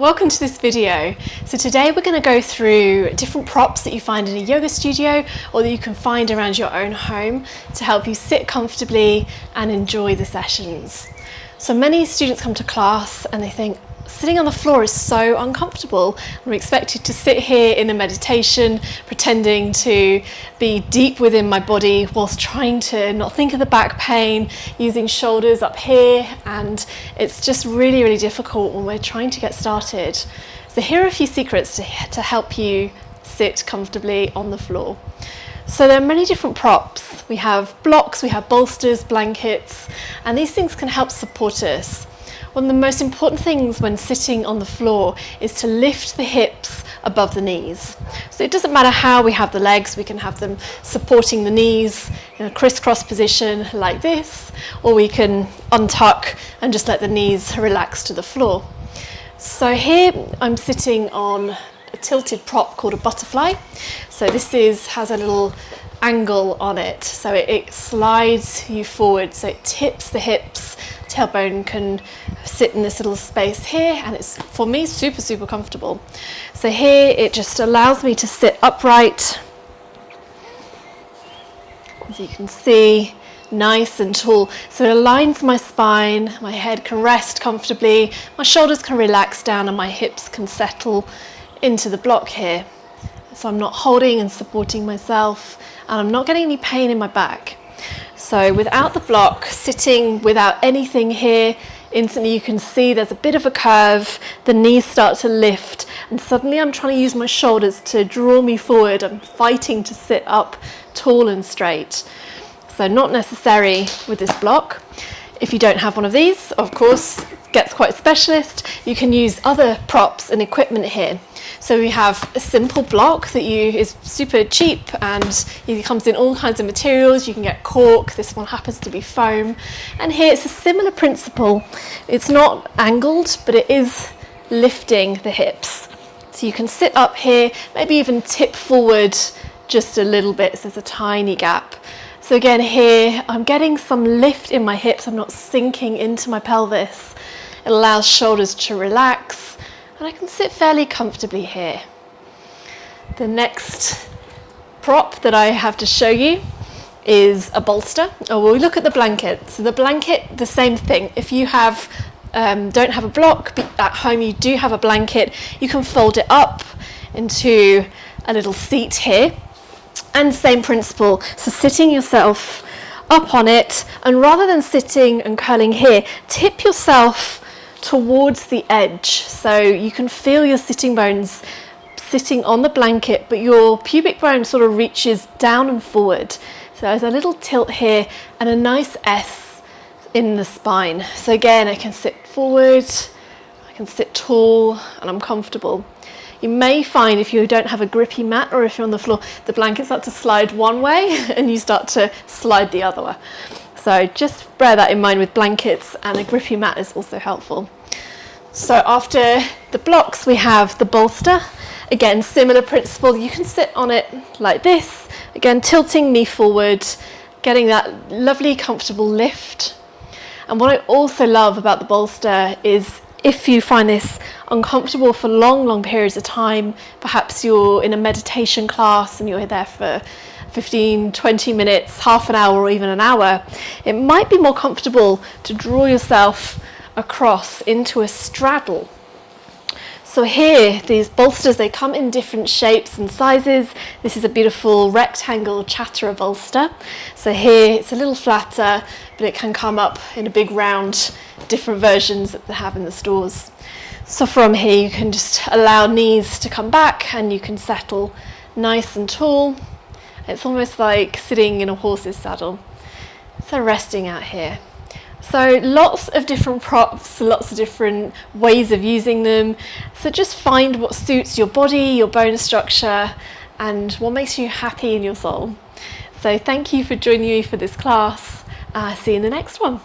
Welcome to this video. So today we're going to go through different props that you find in a yoga studio or that you can find around your own home to help you sit comfortably and enjoy the sessions. So many students come to class and they think, sitting on the floor is so uncomfortable. I'm expected to sit here in a meditation, pretending to be deep within my body whilst trying to not think of the back pain, using shoulders up here, and it's just really, really difficult when we're trying to get started. So here are a few secrets to help you sit comfortably on the floor. So there are many different props. We have blocks, we have bolsters, blankets, and these things can help support us. One of the most important things when sitting on the floor is to lift the hips above the knees. So it doesn't matter how we have the legs, we can have them supporting the knees in a crisscross position like this, or we can untuck and just let the knees relax to the floor. So here I'm sitting on a tilted prop called a Buttafly. So this has a little angle on it, so it slides you forward, so it tips the hips. Tailbone can sit in this little space here, and it's, for me, super comfortable. So here it just allows me to sit upright, as you can see, nice and tall. So it aligns my spine, my head can rest comfortably, my shoulders can relax down, and my hips can settle into the block here. So I'm not holding and supporting myself, and I'm not getting any pain in my back. So without the block, sitting without anything here, instantly you can see there's a bit of a curve, the knees start to lift, and suddenly I'm trying to use my shoulders to draw me forward. I'm fighting to sit up tall and straight. So not necessary with this block. If you don't have one of these, of course, it gets quite specialist. You can use other props and equipment here. So we have a simple block that is super cheap, and it comes in all kinds of materials. You can get cork, this one happens to be foam. And here it's a similar principle. It's not angled, but it is lifting the hips. So you can sit up here, maybe even tip forward just a little bit, so there's a tiny gap. So again here, I'm getting some lift in my hips, I'm not sinking into my pelvis. It allows shoulders to relax, and I can sit fairly comfortably here. The next prop that I have to show you is a bolster. Oh, we'll look at the blanket. So the blanket, the same thing. If you don't have a block, but at home you do have a blanket, you can fold it up into a little seat here. And same principle, so sitting yourself up on it, and rather than sitting and curling here, tip yourself towards the edge, so you can feel your sitting bones sitting on the blanket, but your pubic bone sort of reaches down and forward. So there's a little tilt here and a nice S in the spine. So again, I can sit forward, I can sit tall, and I'm comfortable. You may find if you don't have a grippy mat, or if you're on the floor, the blanket starts to slide one way and you start to slide the other way. So just bear that in mind with blankets, and a grippy mat is also helpful. So after the blocks, we have the bolster. Again, similar principle. You can sit on it like this. Again, tilting knee forward, getting that lovely, comfortable lift. And what I also love about the bolster is if you find this uncomfortable for long periods of time, perhaps you're in a meditation class and you're there for 15, 20 minutes, half an hour, or even an hour, it might be more comfortable to draw yourself across into a straddle. So here, these bolsters, they come in different shapes and sizes. This is a beautiful rectangle chatterer bolster. So here it's a little flatter, but it can come up in a big round, different versions that they have in the stores. So from here you can just allow knees to come back, and you can settle nice and tall. It's almost like sitting in a horse's saddle. So resting out here. So lots of different props, lots of different ways of using them. So just find what suits your body, your bone structure, and what makes you happy in your soul. So thank you for joining me for this class. See you in the next one.